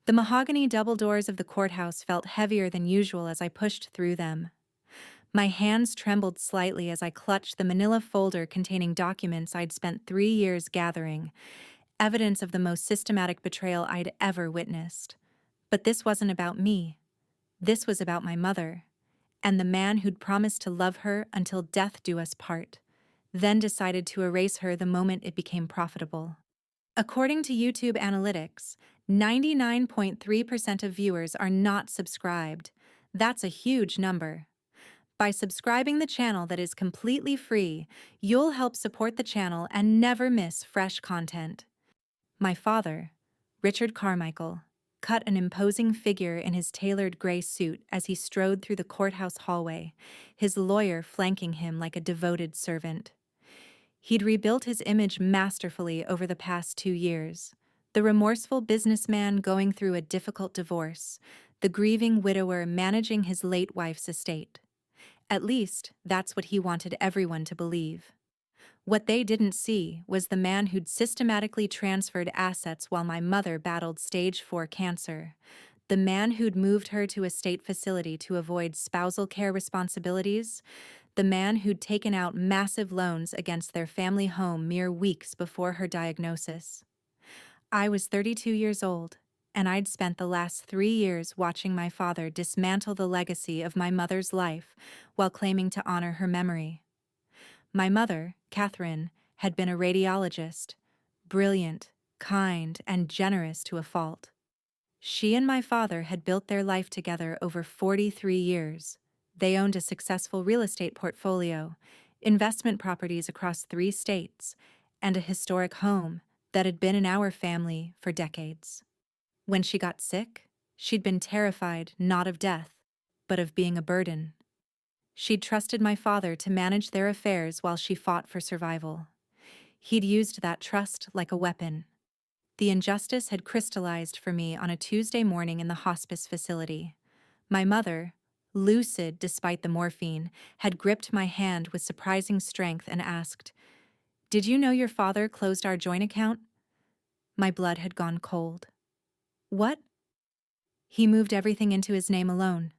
The mahogany double doors of the courthouse felt heavier than usual as I pushed through them. My hands trembled slightly as I clutched the manila folder containing documents I'd spent 3 years gathering, evidence of the most systematic betrayal I'd ever witnessed. But this wasn't about me. This was about my mother, and the man who'd promised to love her until death do us part, then decided to erase her the moment it became profitable. According to YouTube analytics, 99.3% of viewers are not subscribed. That's a huge number. By subscribing the channel that is completely free, you'll help support the channel and never miss fresh content. My father, Richard Carmichael, cut an imposing figure in his tailored gray suit as he strode through the courthouse hallway, his lawyer flanking him like a devoted servant. He'd rebuilt his image masterfully over the past 2 years. The remorseful businessman going through a difficult divorce, the grieving widower managing his late wife's estate. At least, that's what he wanted everyone to believe. What they didn't see was the man who'd systematically transferred assets while my mother battled stage 4 cancer. The man who'd moved her to a state facility to avoid spousal care responsibilities. The man who'd taken out massive loans against their family home mere weeks before her diagnosis. I was 32 years old, and I'd spent the last 3 years watching my father dismantle the legacy of my mother's life while claiming to honor her memory. My mother, Catherine, had been a radiologist, brilliant, kind, and generous to a fault. She and my father had built their life together over 43 years. They owned a successful real estate portfolio, investment properties across 3 states, and a historic home that had been in our family for decades. When she got sick, she'd been terrified not of death, but of being a burden. She'd trusted my father to manage their affairs while she fought for survival. He'd used that trust like a weapon. The injustice had crystallized for me on a Tuesday morning in the hospice facility. My mother, lucid despite the morphine, had gripped my hand with surprising strength and asked, "Did you know your father closed our joint account?" My blood had gone cold. What? He moved everything into his name alone.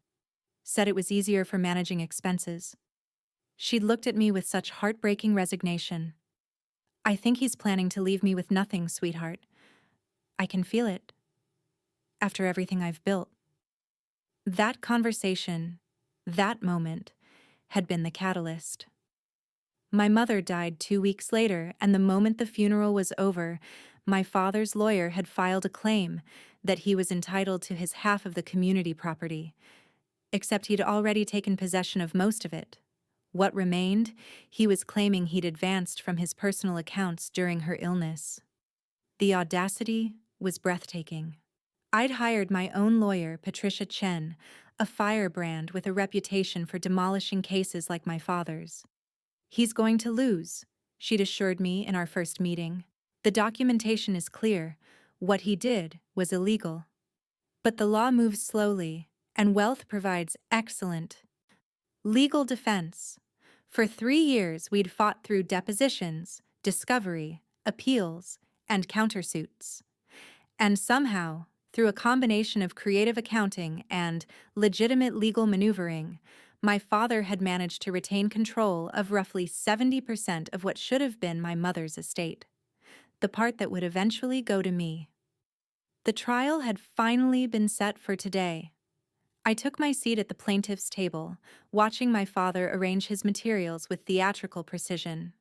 Said it was easier for managing expenses. She'd looked at me with such heartbreaking resignation. "I think he's planning to leave me with nothing, sweetheart. I can feel it. After everything I've built." That conversation, that moment, had been the catalyst. My mother died 2 weeks later, and the moment the funeral was over, my father's lawyer had filed a claim that he was entitled to his half of the community property, except he'd already taken possession of most of it. What remained, he was claiming he'd advanced from his personal accounts during her illness. The audacity was breathtaking. I'd hired my own lawyer, Patricia Chen, a firebrand with a reputation for demolishing cases like my father's. "He's going to lose," she'd assured me in our first meeting. "The documentation is clear. What he did was illegal. But the law moves slowly, and wealth provides excellent legal defense. For 3 years, we'd fought through depositions, discovery, appeals, and countersuits. And somehow, through a combination of creative accounting and legitimate legal maneuvering, my father had managed to retain control of roughly 70% of what should have been my mother's estate, the part that would eventually go to me. The trial had finally been set for today. I took my seat at the plaintiff's table, watching my father arrange his materials with theatrical precision.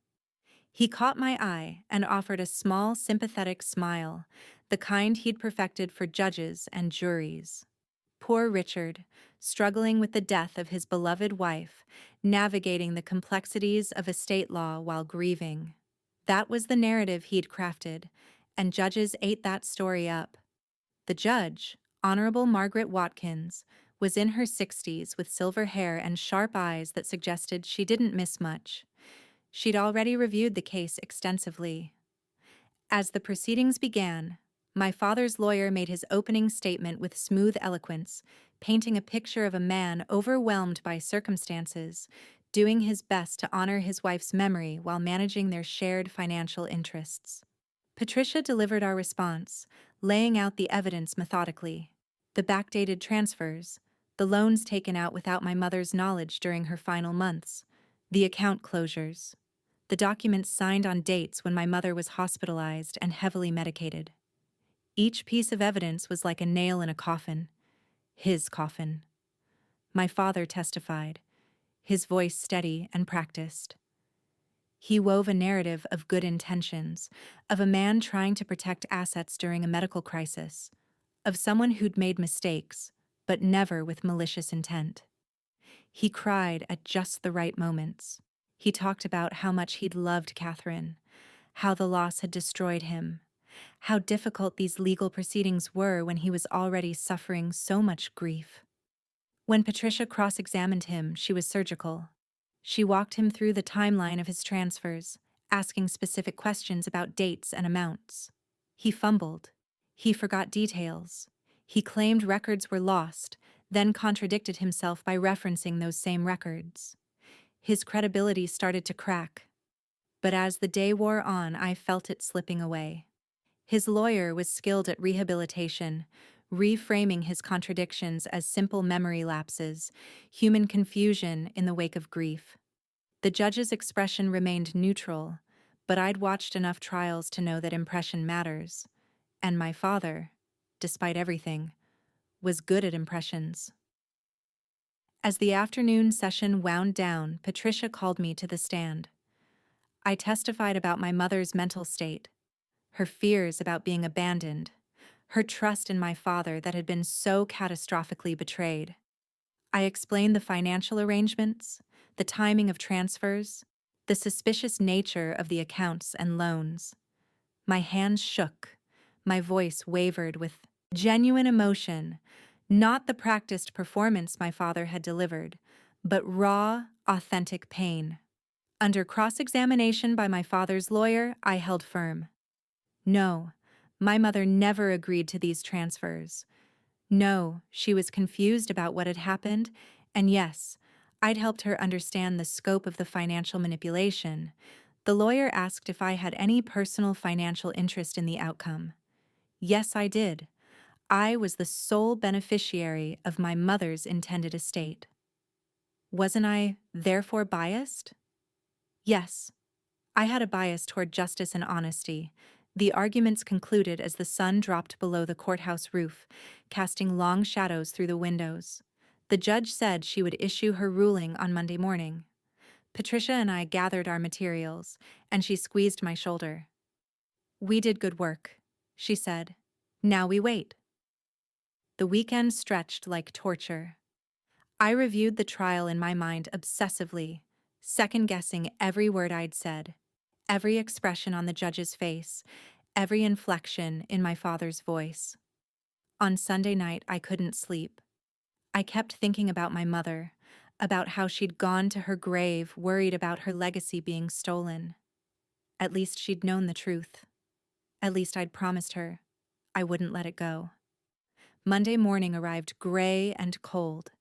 He caught my eye and offered a small, sympathetic smile, the kind he'd perfected for judges and juries. Poor Richard, struggling with the death of his beloved wife, navigating the complexities of estate law while grieving. That was the narrative he'd crafted, and judges ate that story up. The judge, Honorable Margaret Watkins, was in her 60s with silver hair and sharp eyes that suggested she didn't miss much. She'd already reviewed the case extensively. As the proceedings began, my father's lawyer made his opening statement with smooth eloquence, painting a picture of a man overwhelmed by circumstances, doing his best to honor his wife's memory while managing their shared financial interests. Patricia delivered our response, laying out the evidence methodically. The backdated transfers, the loans taken out without my mother's knowledge during her final months, the account closures, the documents signed on dates when my mother was hospitalized and heavily medicated. Each piece of evidence was like a nail in a coffin. His coffin. My father testified, his voice steady and practiced. He wove a narrative of good intentions, of a man trying to protect assets during a medical crisis, of someone who'd made mistakes, but never with malicious intent. He cried at just the right moments. He talked about how much he'd loved Catherine, how the loss had destroyed him, how difficult these legal proceedings were when he was already suffering so much grief. When Patricia cross-examined him, she was surgical. She walked him through the timeline of his transfers, asking specific questions about dates and amounts. He fumbled. He forgot details. He claimed records were lost, then contradicted himself by referencing those same records. His credibility started to crack. But as the day wore on, I felt it slipping away. His lawyer was skilled at rehabilitation, reframing his contradictions as simple memory lapses, human confusion in the wake of grief. The judge's expression remained neutral, but I'd watched enough trials to know that impression matters. And my father, despite everything, was good at impressions. As the afternoon session wound down, Patricia called me to the stand. I testified about my mother's mental state, her fears about being abandoned, her trust in my father that had been so catastrophically betrayed. I explained the financial arrangements, the timing of transfers, the suspicious nature of the accounts and loans. My hands shook, my voice wavered with genuine emotion, not the practiced performance my father had delivered, but raw, authentic pain. Under cross-examination by my father's lawyer, I held firm. No, my mother never agreed to these transfers. No, she was confused about what had happened, and yes, I'd helped her understand the scope of the financial manipulation. The lawyer asked if I had any personal financial interest in the outcome. Yes, I did. I was the sole beneficiary of my mother's intended estate. Wasn't I, therefore, biased? Yes, I had a bias toward justice and honesty. The arguments concluded as the sun dropped below the courthouse roof, casting long shadows through the windows. The judge said she would issue her ruling on Monday morning. Patricia and I gathered our materials, and she squeezed my shoulder. "We did good work," she said. "Now we wait." The weekend stretched like torture. I reviewed the trial in my mind obsessively, second-guessing every word I'd said, every expression on the judge's face, every inflection in my father's voice. On Sunday night, I couldn't sleep. I kept thinking about my mother, about how she'd gone to her grave worried about her legacy being stolen. At least she'd known the truth. At least I'd promised her I wouldn't let it go. Monday morning arrived gray and cold.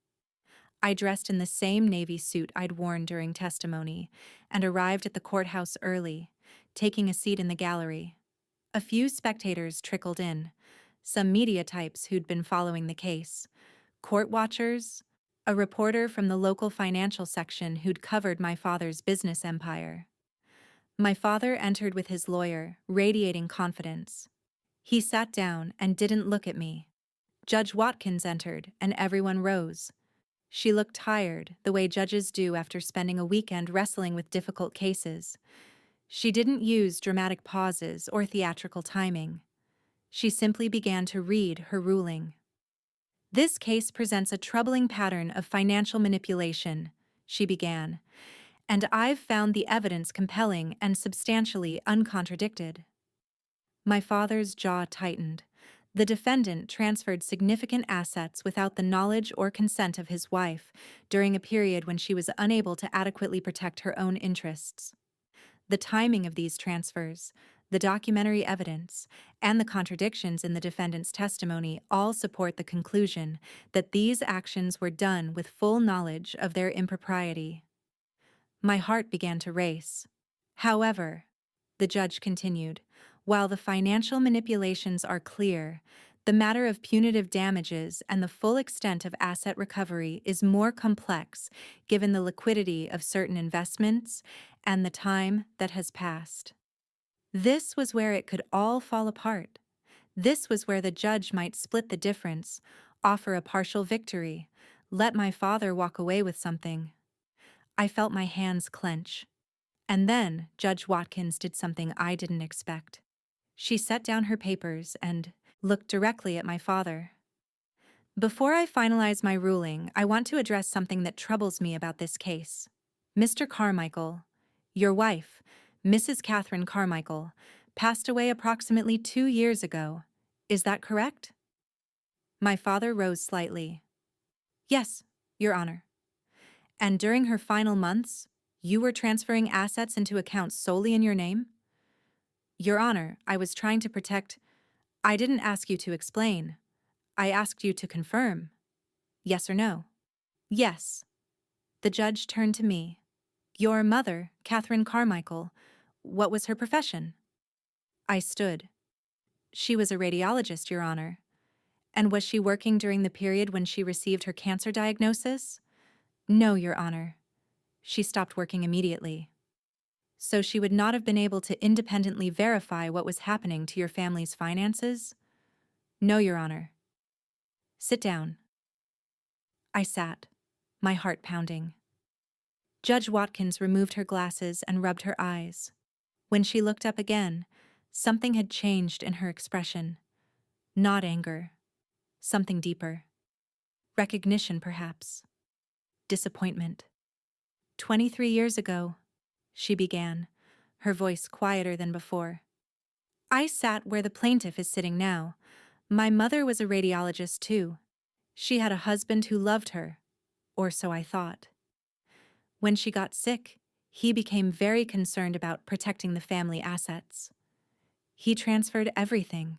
I dressed in the same navy suit I'd worn during testimony and arrived at the courthouse early, taking a seat in the gallery. A few spectators trickled in, some media types who'd been following the case, court watchers, a reporter from the local financial section who'd covered my father's business empire. My father entered with his lawyer, radiating confidence. He sat down and didn't look at me. Judge Watkins entered, and everyone rose. She looked tired, the way judges do after spending a weekend wrestling with difficult cases. She didn't use dramatic pauses or theatrical timing. She simply began to read her ruling. "This case presents a troubling pattern of financial manipulation," she began, "and I've found the evidence compelling and substantially uncontradicted." My father's jaw tightened. The defendant transferred significant assets without the knowledge or consent of his wife during a period when she was unable to adequately protect her own interests. The timing of these transfers, the documentary evidence, and the contradictions in the defendant's testimony all support the conclusion that these actions were done with full knowledge of their impropriety. My heart began to race. "However," the judge continued, While the financial manipulations are clear, the matter of punitive damages and the full extent of asset recovery is more complex given the liquidity of certain investments and the time that has passed. This was where it could all fall apart. This was where the judge might split the difference, offer a partial victory, let my father walk away with something. I felt my hands clench. And then Judge Watkins did something I didn't expect. She set down her papers and looked directly at my father. Before I finalize my ruling, I want to address something that troubles me about this case. Mr. Carmichael, your wife, Mrs. Catherine Carmichael, passed away approximately 2 years ago. Is that correct? My father rose slightly. Yes, Your Honor. And during her final months, you were transferring assets into accounts solely in your name? Your Honor, I was trying to protect. I didn't ask you to explain. I asked you to confirm. Yes or no? Yes. The judge turned to me. Your mother, Catherine Carmichael, what was her profession? I stood. She was a radiologist, Your Honor. And was she working during the period when she received her cancer diagnosis? No, Your Honor. She stopped working immediately. So she would not have been able to independently verify what was happening to your family's finances? No, Your Honor. Sit down. I sat, my heart pounding. Judge Watkins removed her glasses and rubbed her eyes. When she looked up again, something had changed in her expression. Not anger. Something deeper. Recognition, perhaps. Disappointment. 23 years ago, she began, her voice quieter than before. I sat where the plaintiff is sitting now. My mother was a radiologist, too. She had a husband who loved her, or so I thought. When she got sick, he became very concerned about protecting the family assets. He transferred everything.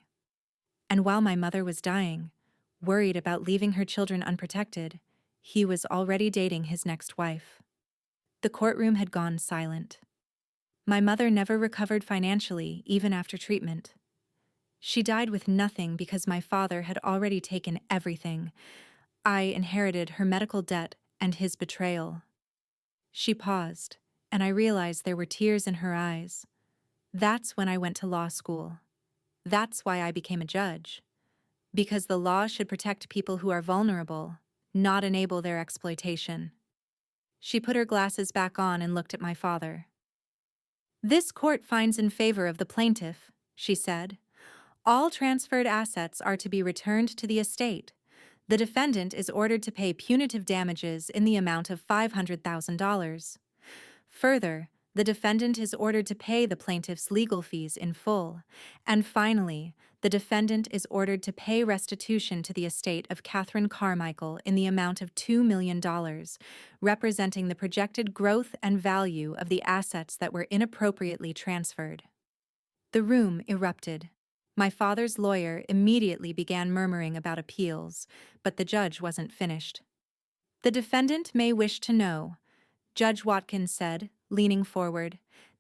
And while my mother was dying, worried about leaving her children unprotected, he was already dating his next wife. The courtroom had gone silent. My mother never recovered financially, even after treatment. She died with nothing because my father had already taken everything. I inherited her medical debt and his betrayal. She paused, and I realized there were tears in her eyes. That's when I went to law school. That's why I became a judge. Because the law should protect people who are vulnerable, not enable their exploitation. She put her glasses back on and looked at my father. This court finds in favor of the plaintiff, she said. All transferred assets are to be returned to the estate. The defendant is ordered to pay punitive damages in the amount of $500,000. Further, the defendant is ordered to pay the plaintiff's legal fees in full. And finally, the defendant is ordered to pay restitution to the estate of Catherine Carmichael in the amount of $2 million, representing the projected growth and value of the assets that were inappropriately transferred. The room erupted. My father's lawyer immediately began murmuring about appeals, but the judge wasn't finished. The defendant may wish to know, Judge Watkins said, leaning forward,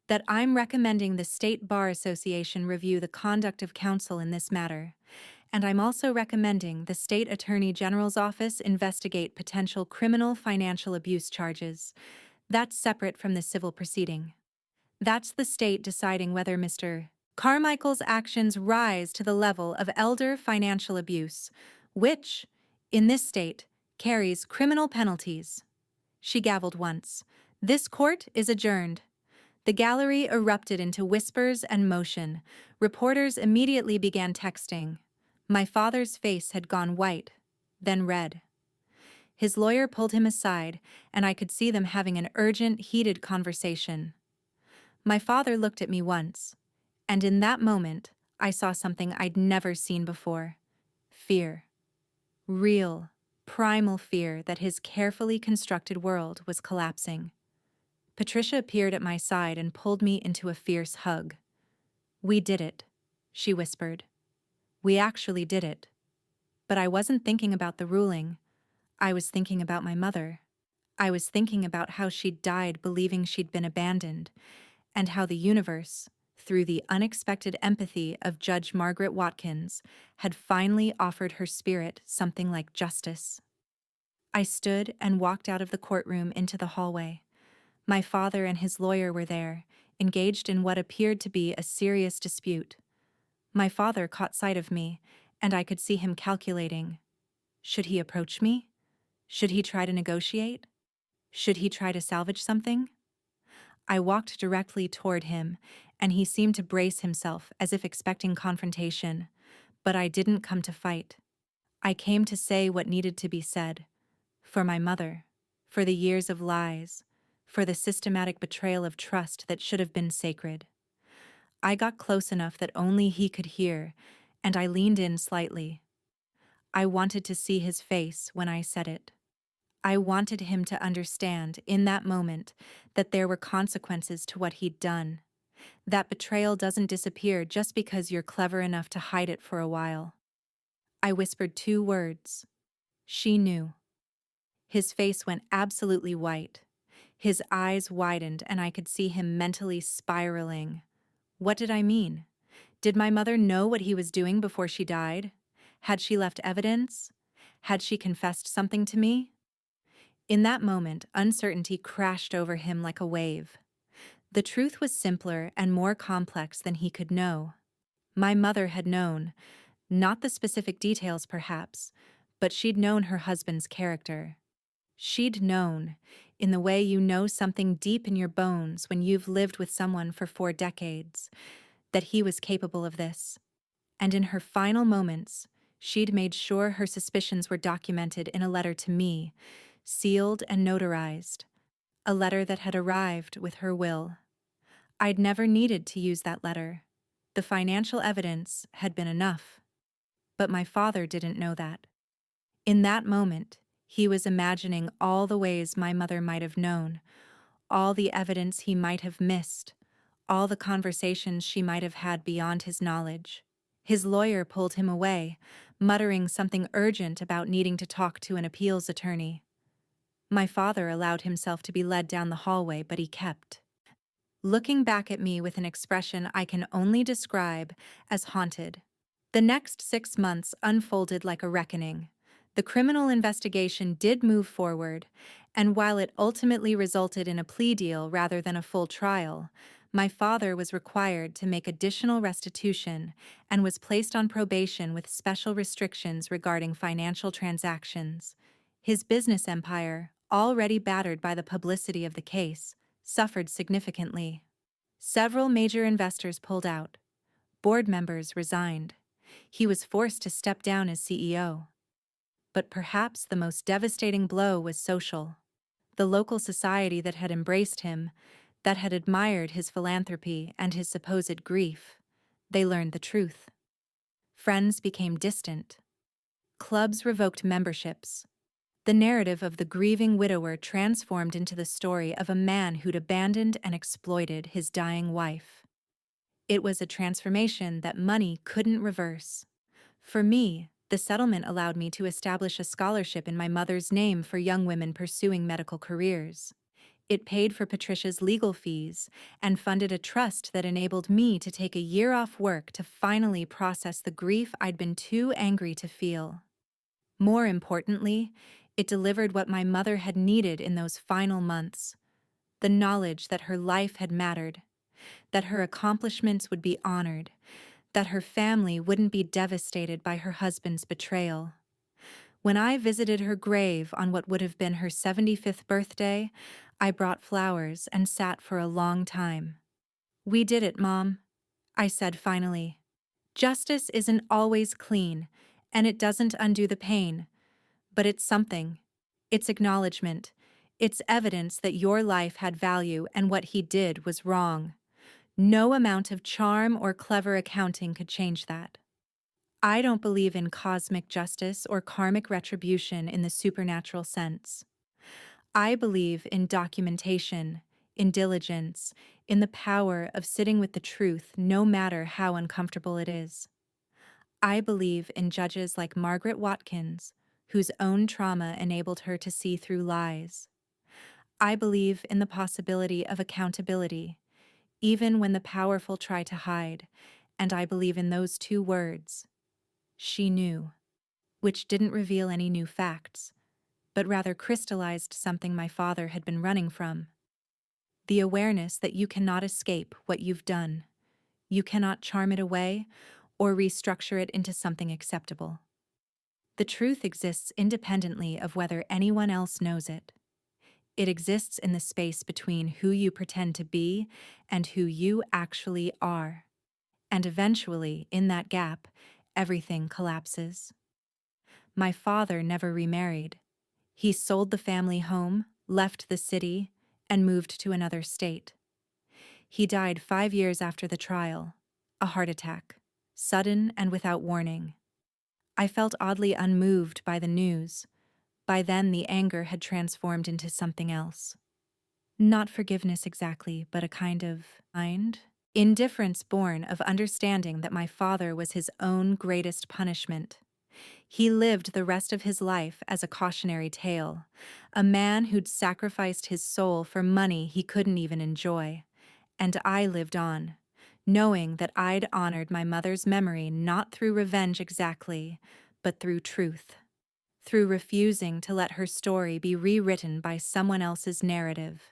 that I'm recommending the State Bar Association review the conduct of counsel in this matter, and I'm also recommending the State Attorney General's office investigate potential criminal financial abuse charges. That's separate from the civil proceeding. That's the state deciding whether Mr. Carmichael's actions rise to the level of elder financial abuse, which, in this state, carries criminal penalties. She gavelled once. This court is adjourned. The gallery erupted into whispers and motion. Reporters immediately began texting. My father's face had gone white, then red. His lawyer pulled him aside, and I could see them having an urgent, heated conversation. My father looked at me once, and in that moment, I saw something I'd never seen before. Fear. Real, primal fear that his carefully constructed world was collapsing. Patricia appeared at my side and pulled me into a fierce hug. We did it, she whispered. We actually did it. But I wasn't thinking about the ruling. I was thinking about my mother. I was thinking about how she'd died believing she'd been abandoned, and how the universe, through the unexpected empathy of Judge Margaret Watkins, had finally offered her spirit something like justice. I stood and walked out of the courtroom into the hallway. My father and his lawyer were there, engaged in what appeared to be a serious dispute. My father caught sight of me, and I could see him calculating. Should he approach me? Should he try to negotiate? Should he try to salvage something? I walked directly toward him, and he seemed to brace himself as if expecting confrontation. But I didn't come to fight. I came to say what needed to be said. For my mother, for the years of lies, for the systematic betrayal of trust that should have been sacred. I got close enough that only he could hear, and I leaned in slightly. I wanted to see his face when I said it. I wanted him to understand, in that moment, that there were consequences to what he'd done. That betrayal doesn't disappear just because you're clever enough to hide it for a while. I whispered 2 words. She knew. His face went absolutely white. His eyes widened, and I could see him mentally spiraling. What did I mean? Did my mother know what he was doing before she died? Had she left evidence? Had she confessed something to me? In that moment, uncertainty crashed over him like a wave. The truth was simpler and more complex than he could know. My mother had known, not the specific details perhaps, but she'd known her husband's character. She'd known, in the way you know something deep in your bones when you've lived with someone for 4 decades, that he was capable of this. And in her final moments, she'd made sure her suspicions were documented in a letter to me, sealed and notarized, a letter that had arrived with her will. I'd never needed to use that letter. The financial evidence had been enough. But my father didn't know that. In that moment, he was imagining all the ways my mother might have known, all the evidence he might have missed, all the conversations she might have had beyond his knowledge. His lawyer pulled him away, muttering something urgent about needing to talk to an appeals attorney. My father allowed himself to be led down the hallway, but he kept looking back at me with an expression I can only describe as haunted. The next 6 months unfolded like a reckoning. The criminal investigation did move forward, and while it ultimately resulted in a plea deal rather than a full trial, my father was required to make additional restitution and was placed on probation with special restrictions regarding financial transactions. His business empire, already battered by the publicity of the case, suffered significantly. Several major investors pulled out. Board members resigned. He was forced to step down as CEO. But perhaps the most devastating blow was social. The local society that had embraced him, that had admired his philanthropy and his supposed grief, they learned the truth. Friends became distant. Clubs revoked memberships. The narrative of the grieving widower transformed into the story of a man who'd abandoned and exploited his dying wife. It was a transformation that money couldn't reverse. For me, the settlement allowed me to establish a scholarship in my mother's name for young women pursuing medical careers. It paid for Patricia's legal fees and funded a trust that enabled me to take a year off work to finally process the grief I'd been too angry to feel. More importantly, it delivered what my mother had needed in those final months: the knowledge that her life had mattered, that her accomplishments would be honored, that her family wouldn't be devastated by her husband's betrayal. When I visited her grave on what would have been her 75th birthday, I brought flowers and sat for a long time. "We did it, Mom," I said finally. "Justice isn't always clean, and it doesn't undo the pain. But it's something. It's acknowledgement. It's evidence that your life had value and what he did was wrong. No amount of charm or clever accounting could change that." I don't believe in cosmic justice or karmic retribution in the supernatural sense. I believe in documentation, in diligence, in the power of sitting with the truth no matter how uncomfortable it is. I believe in judges like Margaret Watkins, whose own trauma enabled her to see through lies. I believe in the possibility of accountability, even when the powerful try to hide, and I believe in those two words, she knew, which didn't reveal any new facts, but rather crystallized something my father had been running from. The awareness that you cannot escape what you've done. You cannot charm it away or restructure it into something acceptable. The truth exists independently of whether anyone else knows it. It exists in the space between who you pretend to be and who you actually are. And eventually, in that gap, everything collapses. My father never remarried. He sold the family home, left the city, and moved to another state. He died 5 years after the trial, a heart attack, sudden and without warning. I felt oddly unmoved by the news. By then, the anger had transformed into something else. Not forgiveness exactly, but a kind of indifference born of understanding that my father was his own greatest punishment. He lived the rest of his life as a cautionary tale, a man who'd sacrificed his soul for money he couldn't even enjoy. And I lived on, knowing that I'd honored my mother's memory not through revenge exactly, but through truth. Through refusing to let her story be rewritten by someone else's narrative.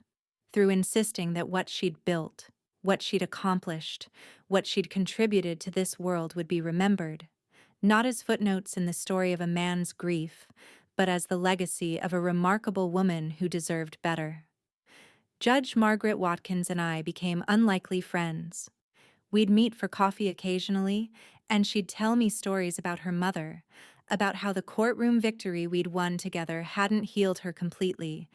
Through insisting that what she'd built, what she'd accomplished, what she'd contributed to this world would be remembered, not as footnotes in the story of a man's grief, but as the legacy of a remarkable woman who deserved better. Judge Margaret Watkins and I became unlikely friends. We'd meet for coffee occasionally, and she'd tell me stories about her mother, about how the courtroom victory we'd won together hadn't healed her completely,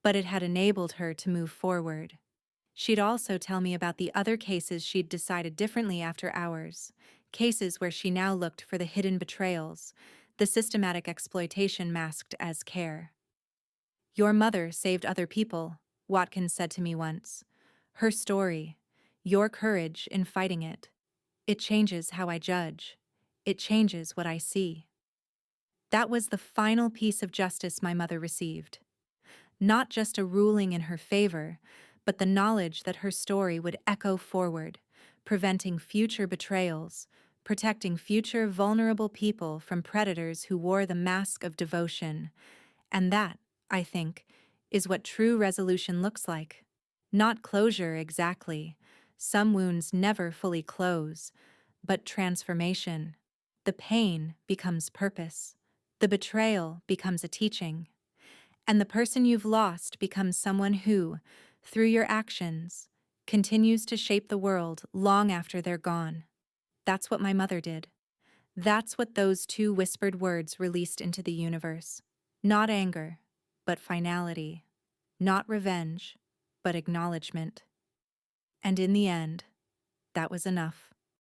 but it had enabled her to move forward. She'd also tell me about the other cases she'd decided differently after ours, cases where she now looked for the hidden betrayals, the systematic exploitation masked as care. Your mother saved other people, Watkins said to me once. Her story, your courage in fighting it, it changes how I judge. It changes what I see. That was the final piece of justice my mother received. Not just a ruling in her favor, but the knowledge that her story would echo forward, preventing future betrayals, protecting future vulnerable people from predators who wore the mask of devotion. And that, I think, is what true resolution looks like. Not closure exactly. Some wounds never fully close, but transformation. The pain becomes purpose. The betrayal becomes a teaching. And the person you've lost becomes someone who, through your actions, continues to shape the world long after they're gone. That's what my mother did. That's what those two whispered words released into the universe. Not anger, but finality. Not revenge, but acknowledgement. And in the end, that was enough.